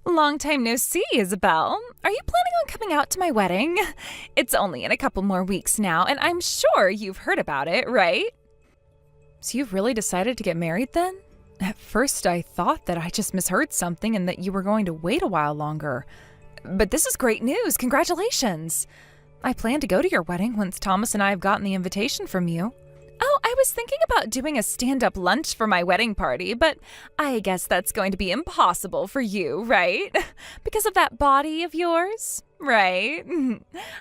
Long time no see, Isabel. Are you planning on coming out to my wedding? It's only in a couple more weeks now, and I'm sure you've heard about it, right? So you've really decided to get married then? At first I thought that I just misheard something and that you were going to wait a while longer. But this is great news. Congratulations. I plan to go to your wedding once Thomas and I have gotten the invitation from you. Oh, I was thinking about doing a stand-up lunch for my wedding party, but I guess that's going to be impossible for you, right? Because of that body of yours, right?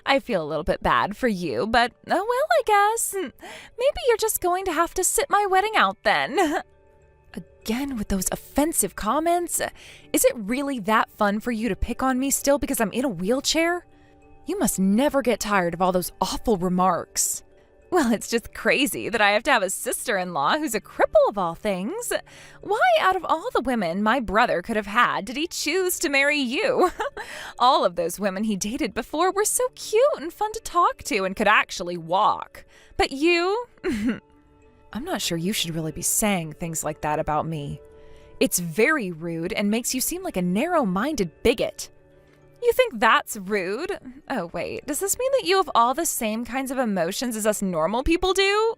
I feel a little bit bad for you, but oh well, I guess. Maybe you're just going to have to sit my wedding out then. Again with those offensive comments? Is it really that fun for you to pick on me still because I'm in a wheelchair? You must never get tired of all those awful remarks. Well, it's just crazy that I have to have a sister-in-law who's a cripple of all things. Why, out of all the women my brother could have had, did he choose to marry you? All of those women he dated before were so cute and fun to talk to and could actually walk. But you? I'm not sure you should really be saying things like that about me. It's very rude and makes you seem like a narrow-minded bigot. You think that's rude? Oh, wait, does this mean that you have all the same kinds of emotions as us normal people do?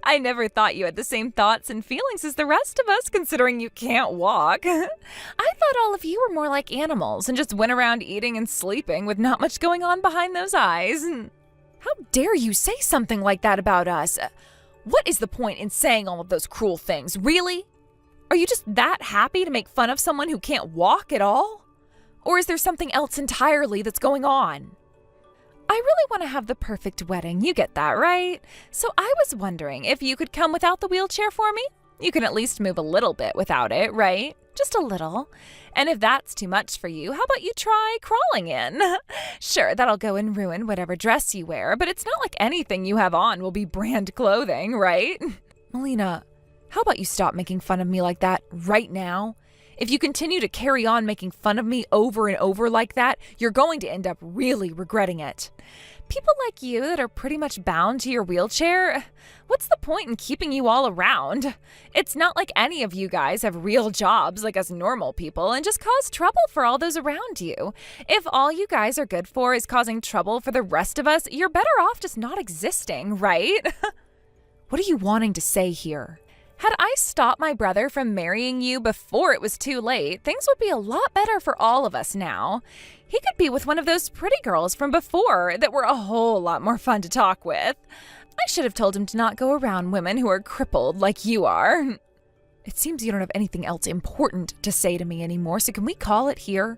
I never thought you had the same thoughts and feelings as the rest of us, considering you can't walk. I thought all of you were more like animals and just went around eating and sleeping with not much going on behind those eyes. How dare you say something like that about us? What is the point in saying all of those cruel things, really? Are you just that happy to make fun of someone who can't walk at all? Or is there something else entirely that's going on? I really want to have the perfect wedding, you get that, right? So I was wondering if you could come without the wheelchair for me? You can at least move a little bit without it, right? Just a little. And if that's too much for you, how about you try crawling in? Sure, that'll go and ruin whatever dress you wear, but it's not like anything you have on will be brand clothing, right? Melina, how about you stop making fun of me like that right now? If you continue to carry on making fun of me over and over like that, you're going to end up really regretting it. People like you that are pretty much bound to your wheelchair, what's the point in keeping you all around? It's not like any of you guys have real jobs like us normal people and just cause trouble for all those around you. If all you guys are good for is causing trouble for the rest of us, you're better off just not existing, right? What are you wanting to say here? Had I stopped my brother from marrying you before it was too late, things would be a lot better for all of us now. He could be with one of those pretty girls from before that were a whole lot more fun to talk with. I should have told him to not go around women who are crippled like you are. It seems you don't have anything else important to say to me anymore, so can we call it here?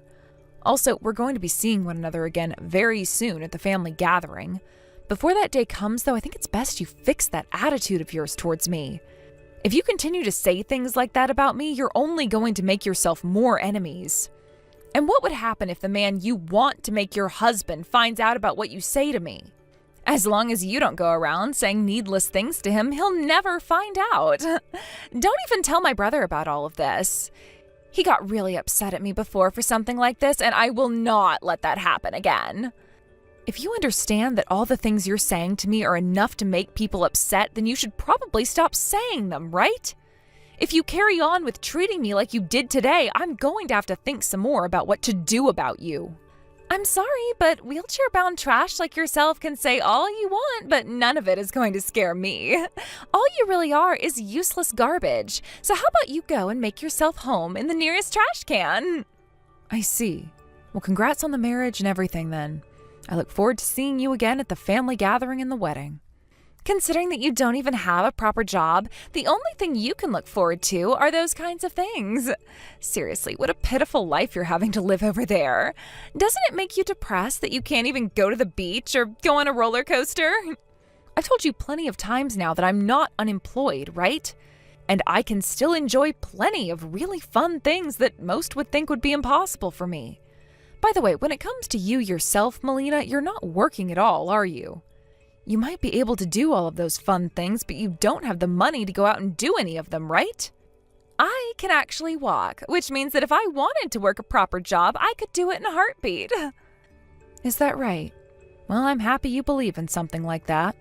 Also, we're going to be seeing one another again very soon at the family gathering. Before that day comes, though, I think it's best you fix that attitude of yours towards me. If you continue to say things like that about me, you're only going to make yourself more enemies. And what would happen if the man you want to make your husband finds out about what you say to me? As long as you don't go around saying needless things to him, he'll never find out. Don't even tell my brother about all of this. He got really upset at me before for something like this, and I will not let that happen again. If you understand that all the things you're saying to me are enough to make people upset, then you should probably stop saying them, right? If you carry on with treating me like you did today, I'm going to have to think some more about what to do about you. I'm sorry, but wheelchair-bound trash like yourself can say all you want, but none of it is going to scare me. All you really are is useless garbage. So how about you go and make yourself home in the nearest trash can? I see. Well, congrats on the marriage and everything then. I look forward to seeing you again at the family gathering and the wedding. Considering that you don't even have a proper job, the only thing you can look forward to are those kinds of things. Seriously, what a pitiful life you're having to live over there. Doesn't it make you depressed that you can't even go to the beach or go on a roller coaster? I've told you plenty of times now that I'm not unemployed, right? And I can still enjoy plenty of really fun things that most would think would be impossible for me. By the way, when it comes to you yourself, Melina, you're not working at all, are you? You might be able to do all of those fun things, but you don't have the money to go out and do any of them, right? I can actually walk, which means that if I wanted to work a proper job, I could do it in a heartbeat. Is that right? Well, I'm happy you believe in something like that.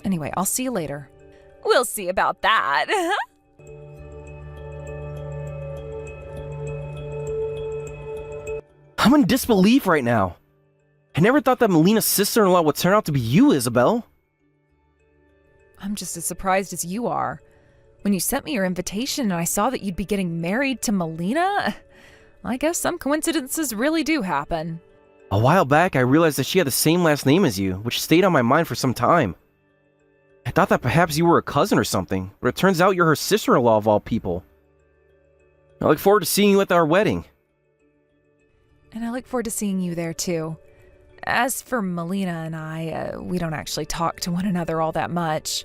Anyway, I'll see you later. We'll see about that. I'm in disbelief right now. I never thought that Melina's sister-in-law would turn out to be you, Isabel. I'm just as surprised as you are. When you sent me your invitation and I saw that you'd be getting married to Melina, I guess some coincidences really do happen. A while back, I realized that she had the same last name as you, which stayed on my mind for some time. I thought that perhaps you were a cousin or something, but it turns out you're her sister-in-law of all people. I look forward to seeing you at our wedding. And I look forward to seeing you there too. As for Melina and I, we don't actually talk to one another all that much.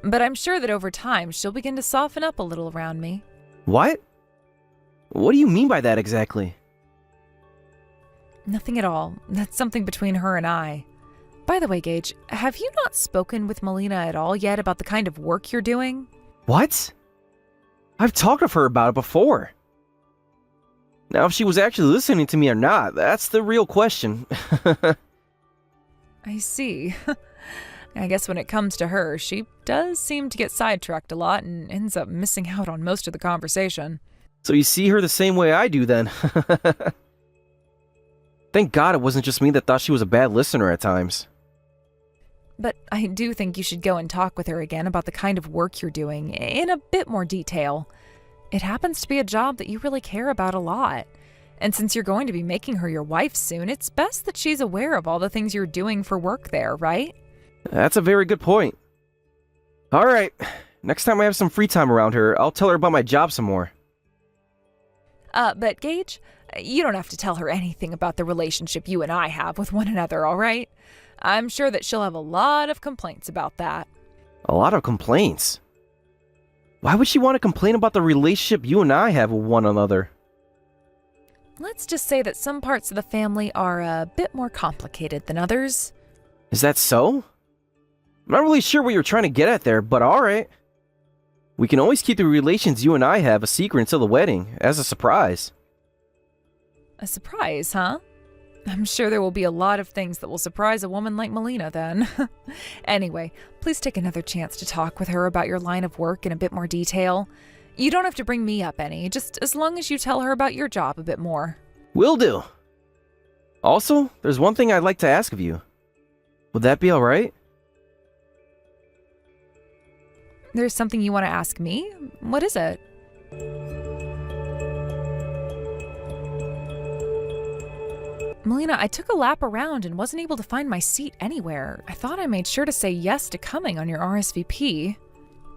But I'm sure that over time, she'll begin to soften up a little around me. What? What do you mean by that exactly? Nothing at all. That's something between her and I. By the way, Gage, have you not spoken with Melina at all yet about the kind of work you're doing? What? I've talked with her about it before. Now, if she was actually listening to me or not, that's the real question. I see. I guess when it comes to her, she does seem to get sidetracked a lot and ends up missing out on most of the conversation. So you see her the same way I do then. Thank God it wasn't just me that thought she was a bad listener at times. But I do think you should go and talk with her again about the kind of work you're doing in a bit more detail. It happens to be a job that you really care about a lot. And since you're going to be making her your wife soon, it's best that she's aware of all the things you're doing for work there, right? That's a very good point. Alright, next time I have some free time around her, I'll tell her about my job some more. But Gage, you don't have to tell her anything about the relationship you and I have with one another, all right? I'm sure that she'll have a lot of complaints about that. A lot of complaints? Why would she want to complain about the relationship you and I have with one another? Let's just say that some parts of the family are a bit more complicated than others. Is that so? I'm not really sure what you're trying to get at there, but alright. We can always keep the relations you and I have a secret until the wedding, as a surprise. A surprise, huh? I'm sure there will be a lot of things that will surprise a woman like Melina then. Anyway, please take another chance to talk with her about your line of work in a bit more detail. You don't have to bring me up any, just as long as you tell her about your job a bit more. Will do. Also, there's one thing I'd like to ask of you. Would that be alright? There's something you want to ask me? What is it? Melina, I took a lap around and wasn't able to find my seat anywhere. I thought I made sure to say yes to coming on your RSVP.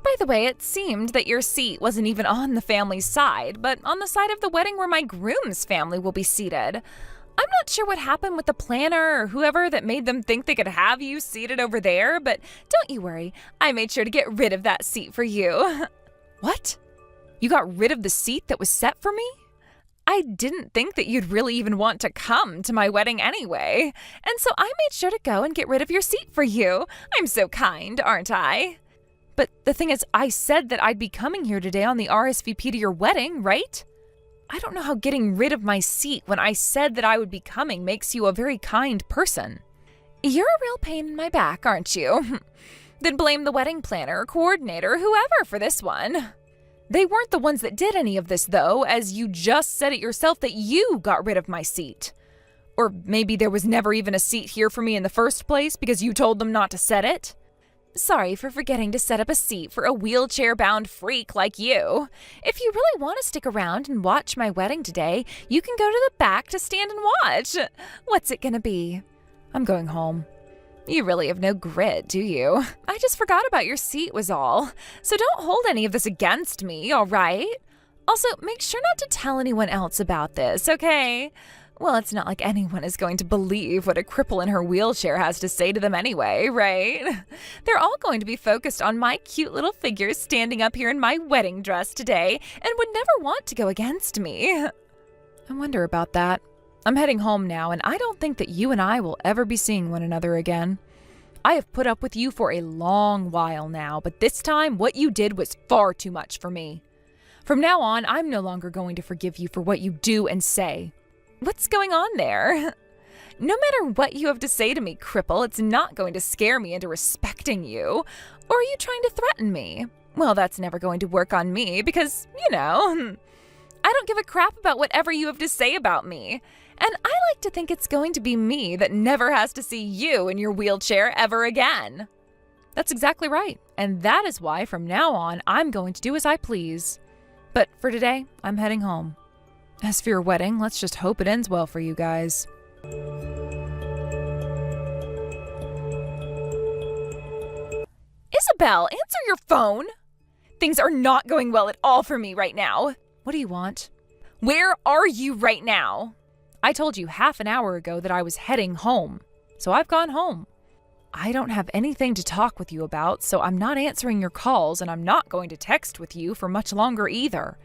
By the way, it seemed that your seat wasn't even on the family's side, but on the side of the wedding where my groom's family will be seated. I'm not sure what happened with the planner or whoever that made them think they could have you seated over there, but don't you worry. I made sure to get rid of that seat for you. What? You got rid of the seat that was set for me? I didn't think that you'd really even want to come to my wedding anyway. And so I made sure to go and get rid of your seat for you. I'm so kind, aren't I? But the thing is, I said that I'd be coming here today on the RSVP to your wedding, right? I don't know how getting rid of my seat when I said that I would be coming makes you a very kind person. You're a real pain in my back, aren't you? Then blame the wedding planner, coordinator, whoever for this one. They weren't the ones that did any of this, though, as you just said it yourself that you got rid of my seat. Or maybe there was never even a seat here for me in the first place because you told them not to set it. Sorry for forgetting to set up a seat for a wheelchair-bound freak like you. If you really want to stick around and watch my wedding today, you can go to the back to stand and watch. What's it gonna be? I'm going home. You really have no grit, do you? I just forgot about your seat was all. So don't hold any of this against me, all right? Also, make sure not to tell anyone else about this, okay? Well, it's not like anyone is going to believe what a cripple in her wheelchair has to say to them anyway, right? They're all going to be focused on my cute little figure standing up here in my wedding dress today and would never want to go against me. I wonder about that. I'm heading home now, and I don't think that you and I will ever be seeing one another again. I have put up with you for a long while now, but this time what you did was far too much for me. From now on, I'm no longer going to forgive you for what you do and say. What's going on there? No matter what you have to say to me, cripple, it's not going to scare me into respecting you. Or are you trying to threaten me? Well, that's never going to work on me because, I don't give a crap about whatever you have to say about me. And I like to think it's going to be me that never has to see you in your wheelchair ever again. That's exactly right. And that is why from now on, I'm going to do as I please. But for today, I'm heading home. As for your wedding, let's just hope it ends well for you guys. Isabel, answer your phone. Things are not going well at all for me right now. What do you want? Where are you right now? I told you half an hour ago that I was heading home, so I've gone home. I don't have anything to talk with you about, so I'm not answering your calls, and I'm not going to text with you for much longer either.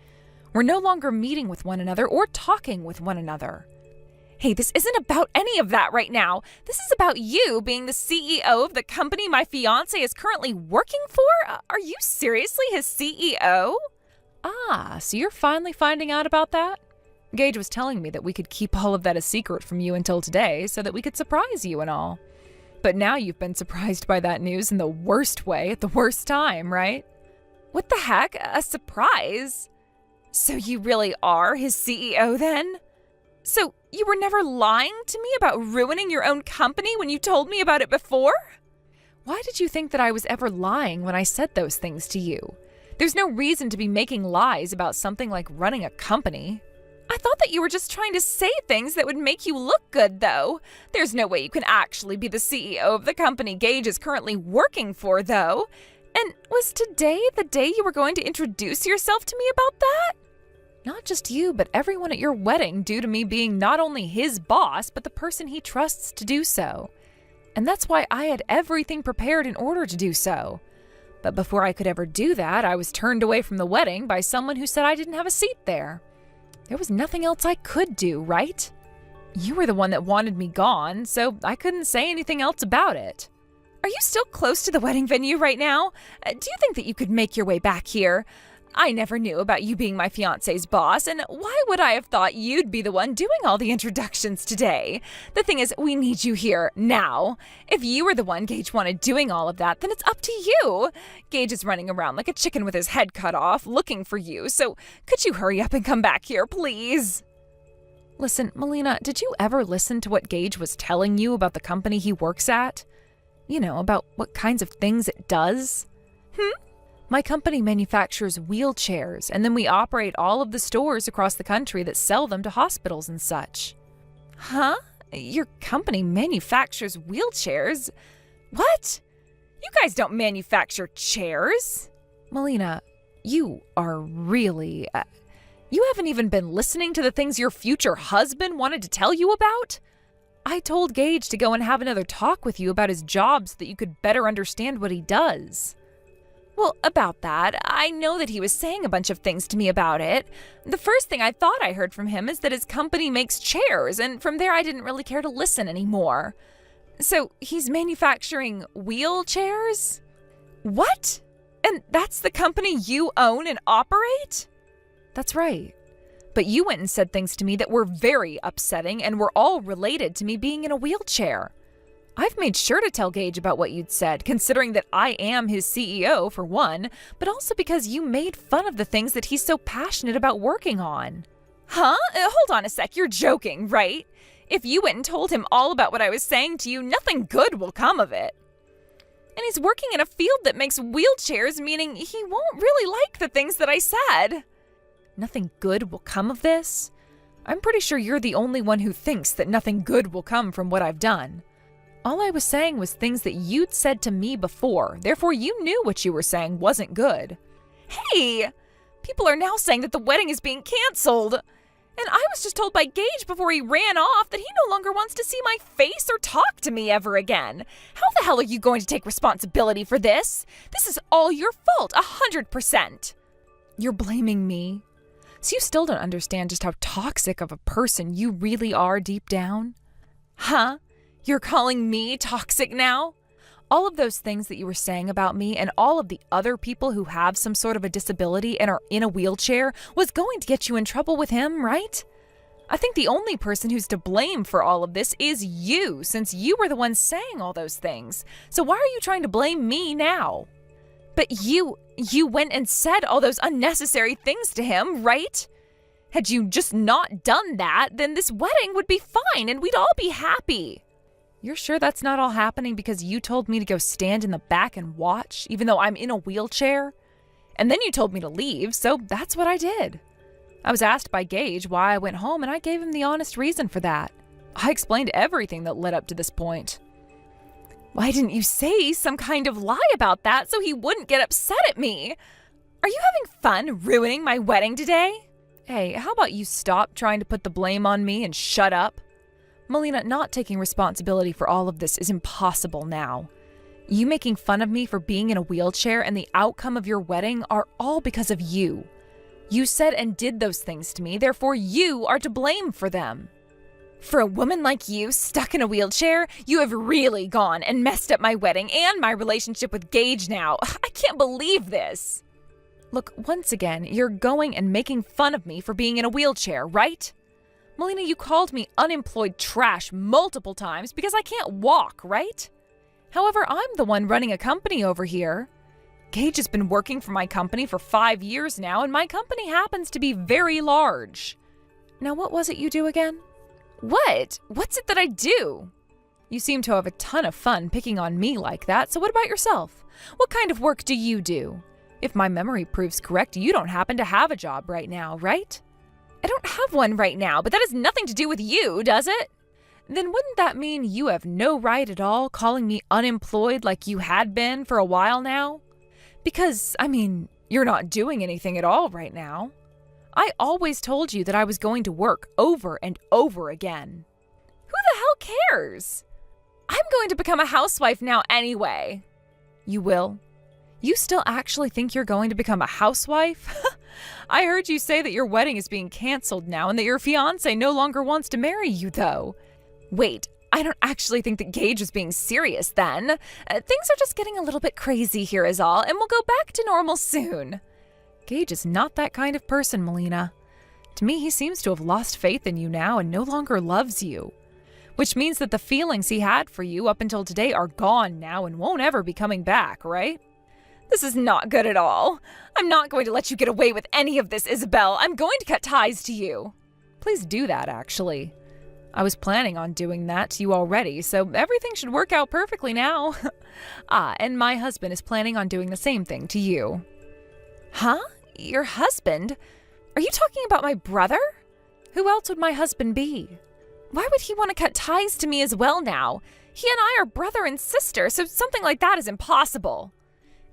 We're no longer meeting with one another or talking with one another. Hey, this isn't about any of that right now. This is about you being the CEO of the company my fiancé is currently working for? Are you seriously his CEO? Ah, so you're finally finding out about that? Gage was telling me that we could keep all of that a secret from you until today so that we could surprise you and all. But now you've been surprised by that news in the worst way at the worst time, right? What the heck? A surprise? So you really are his CEO then? So you were never lying to me about ruining your own company when you told me about it before? Why did you think that I was ever lying when I said those things to you? There's no reason to be making lies about something like running a company. I thought that you were just trying to say things that would make you look good, though. There's no way you can actually be the CEO of the company Gage is currently working for, though. And was today the day you were going to introduce yourself to me about that? Not just you, but everyone at your wedding, due to me being not only his boss, but the person he trusts to do so. And that's why I had everything prepared in order to do so. But before I could ever do that, I was turned away from the wedding by someone who said I didn't have a seat there. There was nothing else I could do, right? You were the one that wanted me gone, so I couldn't say anything else about it. Are you still close to the wedding venue right now? Do you think that you could make your way back here? I never knew about you being my fiancé's boss, and why would I have thought you'd be the one doing all the introductions today? The thing is, we need you here, now. If you were the one Gage wanted doing all of that, then it's up to you. Gage is running around like a chicken with his head cut off, looking for you, so could you hurry up and come back here, please? Listen, Melina, did you ever listen to what Gage was telling you about the company he works at? You know, about what kinds of things it does? My company manufactures wheelchairs, and then we operate all of the stores across the country that sell them to hospitals and such. Huh? Your company manufactures wheelchairs? What? You guys don't manufacture chairs? Melina, you are really... you haven't even been listening to the things your future husband wanted to tell you about? I told Gage to go and have another talk with you about his job so that you could better understand what he does. Well, about that, I know that he was saying a bunch of things to me about it. The first thing I thought I heard from him is that his company makes chairs, and from there I didn't really care to listen anymore. So he's manufacturing wheelchairs? What? And that's the company you own and operate? That's right. But you went and said things to me that were very upsetting and were all related to me being in a wheelchair. I've made sure to tell Gage about what you'd said, considering that I am his CEO, for one, but also because you made fun of the things that he's so passionate about working on. Huh? Hold on a sec, you're joking, right? If you went and told him all about what I was saying to you, nothing good will come of it. And he's working in a field that makes wheelchairs, meaning he won't really like the things that I said. Nothing good will come of this? I'm pretty sure you're the only one who thinks that nothing good will come from what I've done. All I was saying was things that you'd said to me before, therefore you knew what you were saying wasn't good. Hey! People are now saying that the wedding is being canceled. And I was just told by Gage before he ran off that he no longer wants to see my face or talk to me ever again. How the hell are you going to take responsibility for this? This is all your fault, 100%. You're blaming me? So you still don't understand just how toxic of a person you really are deep down? Huh? You're calling me toxic now? All of those things that you were saying about me and all of the other people who have some sort of a disability and are in a wheelchair was going to get you in trouble with him, right? I think the only person who's to blame for all of this is you, since you were the one saying all those things. So why are you trying to blame me now? But you went and said all those unnecessary things to him, right? Had you just not done that, then this wedding would be fine and we'd all be happy. You're sure that's not all happening because you told me to go stand in the back and watch, even though I'm in a wheelchair? And then you told me to leave, so that's what I did. I was asked by Gage why I went home, and I gave him the honest reason for that. I explained everything that led up to this point. Why didn't you say some kind of lie about that so he wouldn't get upset at me? Are you having fun ruining my wedding today? Hey, how about you stop trying to put the blame on me and shut up? Melina, not taking responsibility for all of this is impossible now. You making fun of me for being in a wheelchair and the outcome of your wedding are all because of you. You said and did those things to me, therefore you are to blame for them. For a woman like you stuck in a wheelchair, you have really gone and messed up my wedding and my relationship with Gage now. I can't believe this. Look, once again, you're going and making fun of me for being in a wheelchair, right? Melina, you called me unemployed trash multiple times because I can't walk, right? However, I'm the one running a company over here. Gage has been working for my company for 5 years now, and my company happens to be very large. Now, what was it you do again? What? What's it that I do? You seem to have a ton of fun picking on me like that, so what about yourself? What kind of work do you do? If my memory proves correct, you don't happen to have a job right now, right? I don't have one right now, but that has nothing to do with you, does it? Then wouldn't that mean you have no right at all calling me unemployed like you had been for a while now? Because, you're not doing anything at all right now. I always told you that I was going to work over and over again. Who the hell cares? I'm going to become a housewife now anyway. You will? You still actually think you're going to become a housewife? I heard you say that your wedding is being canceled now and that your fiancé no longer wants to marry you, though. Wait, I don't actually think that Gage is being serious then. Things are just getting a little bit crazy here is all, and we'll go back to normal soon. Gage is not that kind of person, Melina. To me, he seems to have lost faith in you now and no longer loves you. Which means that the feelings he had for you up until today are gone now and won't ever be coming back, right? This is not good at all. I'm not going to let you get away with any of this, Isabel. I'm going to cut ties to you. Please do that, actually. I was planning on doing that to you already, so everything should work out perfectly now. And my husband is planning on doing the same thing to you. Huh? Your husband? Are you talking about my brother? Who else would my husband be? Why would he want to cut ties to me as well now? He and I are brother and sister, so something like that is impossible.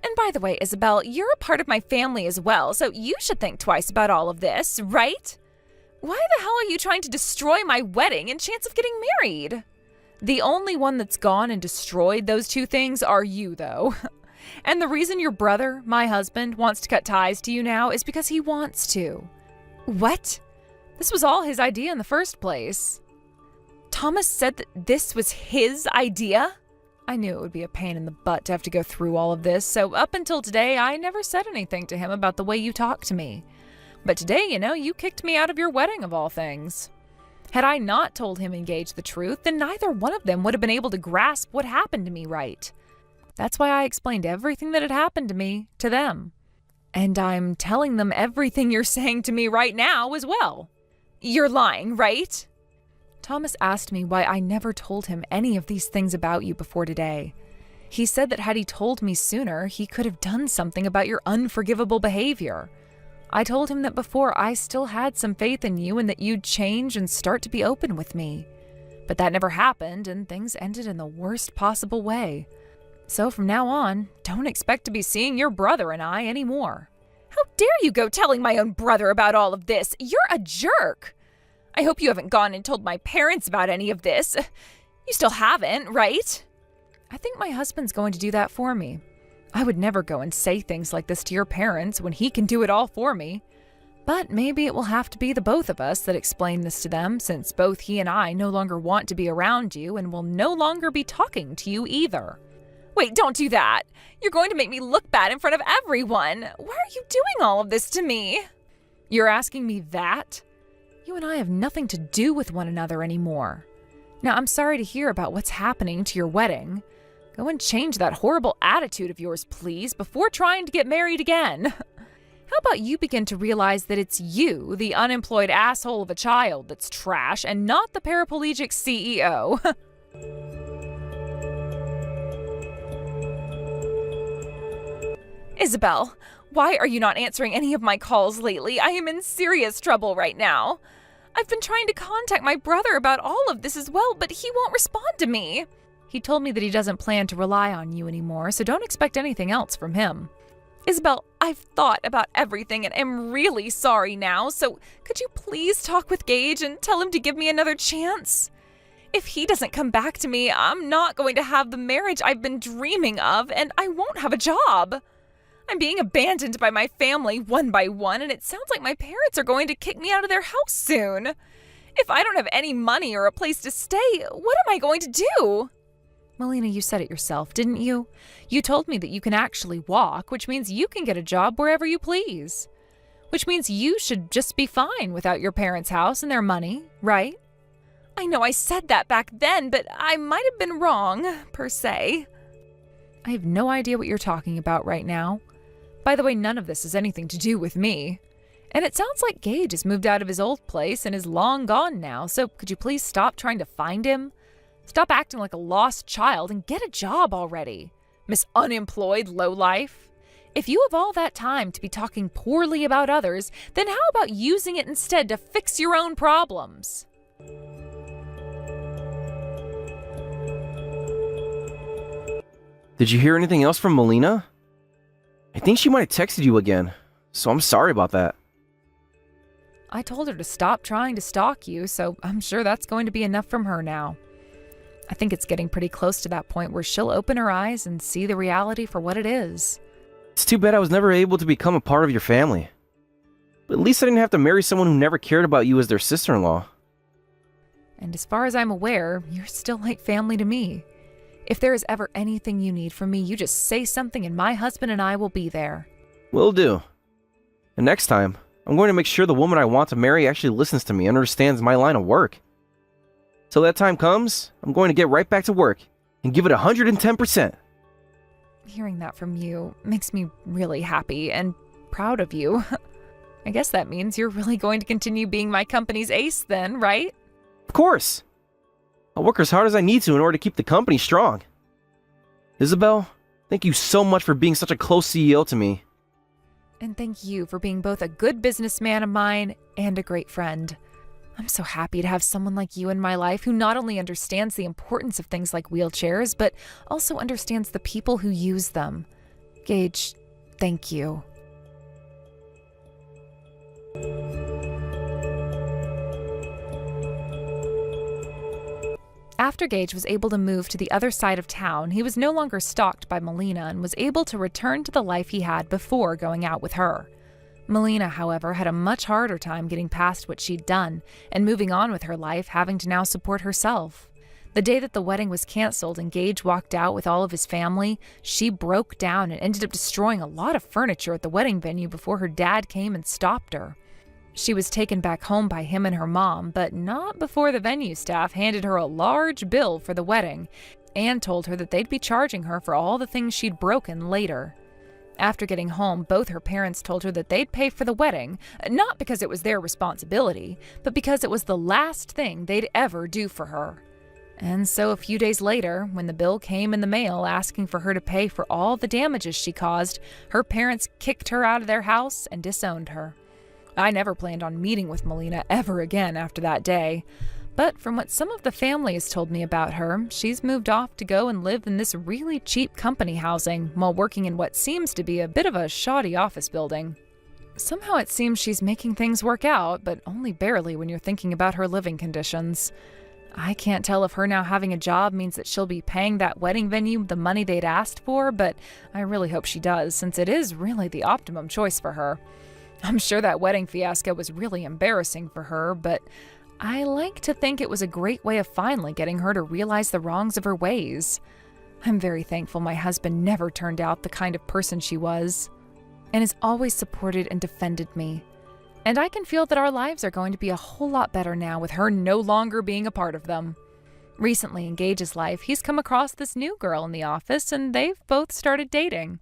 And by the way, Isabel, you're a part of my family as well, so you should think twice about all of this, right? Why the hell are you trying to destroy my wedding and chance of getting married? The only one that's gone and destroyed those two things are you, though. And the reason your brother, my husband, wants to cut ties to you now is because he wants to. What? This was all his idea in the first place. Thomas said that this was his idea? I knew it would be a pain in the butt to have to go through all of this, so up until today, I never said anything to him about the way you talk to me. But today, you kicked me out of your wedding of all things. Had I not told him and Gage the truth, then neither one of them would have been able to grasp what happened to me right. That's why I explained everything that had happened to me to them. And I'm telling them everything you're saying to me right now as well. You're lying, right? Thomas asked me why I never told him any of these things about you before today. He said that had he told me sooner, he could have done something about your unforgivable behavior. I told him that before I still had some faith in you and that you'd change and start to be open with me. But that never happened and things ended in the worst possible way. So from now on, don't expect to be seeing your brother and I anymore. How dare you go telling my own brother about all of this? You're a jerk. I hope you haven't gone and told my parents about any of this. You still haven't, right? I think my husband's going to do that for me. I would never go and say things like this to your parents when he can do it all for me. But maybe it will have to be the both of us that explain this to them, since both he and I no longer want to be around you and will no longer be talking to you either. Wait, don't do that. You're going to make me look bad in front of everyone. Why are you doing all of this to me? You're asking me that? You and I have nothing to do with one another anymore. Now, I'm sorry to hear about what's happening to your wedding. Go and change that horrible attitude of yours, please, before trying to get married again. How about you begin to realize that it's you, the unemployed asshole of a child, that's trash and not the paraplegic CEO? Isabel, why are you not answering any of my calls lately? I am in serious trouble right now. I've been trying to contact my brother about all of this as well, but he won't respond to me. He told me that he doesn't plan to rely on you anymore, so don't expect anything else from him. Isabel, I've thought about everything and am really sorry now, so could you please talk with Gage and tell him to give me another chance? If he doesn't come back to me, I'm not going to have the marriage I've been dreaming of, and I won't have a job. I'm being abandoned by my family one by one, and it sounds like my parents are going to kick me out of their house soon. If I don't have any money or a place to stay, what am I going to do? Melina, you said it yourself, didn't you? You told me that you can actually walk, which means you can get a job wherever you please. Which means you should just be fine without your parents' house and their money, right? I know I said that back then, but I might have been wrong, per se. I have no idea what you're talking about right now. By the way, none of this has anything to do with me. And it sounds like Gage has moved out of his old place and is long gone now, so could you please stop trying to find him? Stop acting like a lost child and get a job already, Miss Unemployed Lowlife. If you have all that time to be talking poorly about others, then how about using it instead to fix your own problems? Did you hear anything else from Melina? I think she might have texted you again, so I'm sorry about that. I told her to stop trying to stalk you, so I'm sure that's going to be enough from her now. I think it's getting pretty close to that point where she'll open her eyes and see the reality for what it is. It's too bad I was never able to become a part of your family. But at least I didn't have to marry someone who never cared about you as their sister-in-law. And as far as I'm aware, you're still like family to me. If there is ever anything you need from me, you just say something and my husband and I will be there. Will do. And next time, I'm going to make sure the woman I want to marry actually listens to me and understands my line of work. Till that time comes, I'm going to get right back to work and give it 110%. Hearing that from you makes me really happy and proud of you. I guess that means you're really going to continue being my company's ace then, right? Of course. I'll work as hard as I need to in order to keep the company strong. Isabel, thank you so much for being such a close CEO to me. And thank you for being both a good businessman of mine and a great friend. I'm so happy to have someone like you in my life who not only understands the importance of things like wheelchairs, but also understands the people who use them. Gage, thank you. After Gage was able to move to the other side of town, he was no longer stalked by Melina and was able to return to the life he had before going out with her. Melina, however, had a much harder time getting past what she'd done and moving on with her life, having to now support herself. The day that the wedding was canceled and Gage walked out with all of his family, she broke down and ended up destroying a lot of furniture at the wedding venue before her dad came and stopped her. She was taken back home by him and her mom, but not before the venue staff handed her a large bill for the wedding and told her that they'd be charging her for all the things she'd broken later. After getting home, both her parents told her that they'd pay for the wedding, not because it was their responsibility, but because it was the last thing they'd ever do for her. And so a few days later, when the bill came in the mail asking for her to pay for all the damages she caused, her parents kicked her out of their house and disowned her. I never planned on meeting with Melina ever again after that day. But from what some of the family has told me about her, she's moved off to go and live in this really cheap company housing while working in what seems to be a bit of a shoddy office building. Somehow it seems she's making things work out, but only barely when you're thinking about her living conditions. I can't tell if her now having a job means that she'll be paying that wedding venue the money they'd asked for, but I really hope she does, since it is really the optimum choice for her. I'm sure that wedding fiasco was really embarrassing for her, but I like to think it was a great way of finally getting her to realize the wrongs of her ways. I'm very thankful my husband never turned out the kind of person she was, and has always supported and defended me. And I can feel that our lives are going to be a whole lot better now with her no longer being a part of them. Recently in Gage's life, he's come across this new girl in the office, and they've both started dating.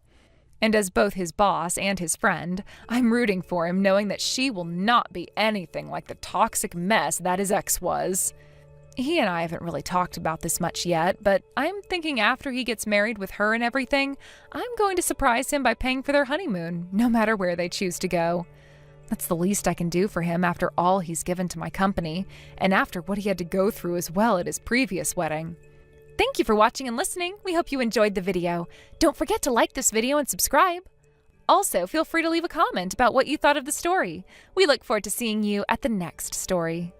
And as both his boss and his friend, I'm rooting for him knowing that she will not be anything like the toxic mess that his ex was. He and I haven't really talked about this much yet, but I'm thinking after he gets married with her and everything, I'm going to surprise him by paying for their honeymoon, no matter where they choose to go. That's the least I can do for him after all he's given to my company, and after what he had to go through as well at his previous wedding. Thank you for watching and listening. We hope you enjoyed the video. Don't forget to like this video and subscribe. Also, feel free to leave a comment about what you thought of the story. We look forward to seeing you at the next story.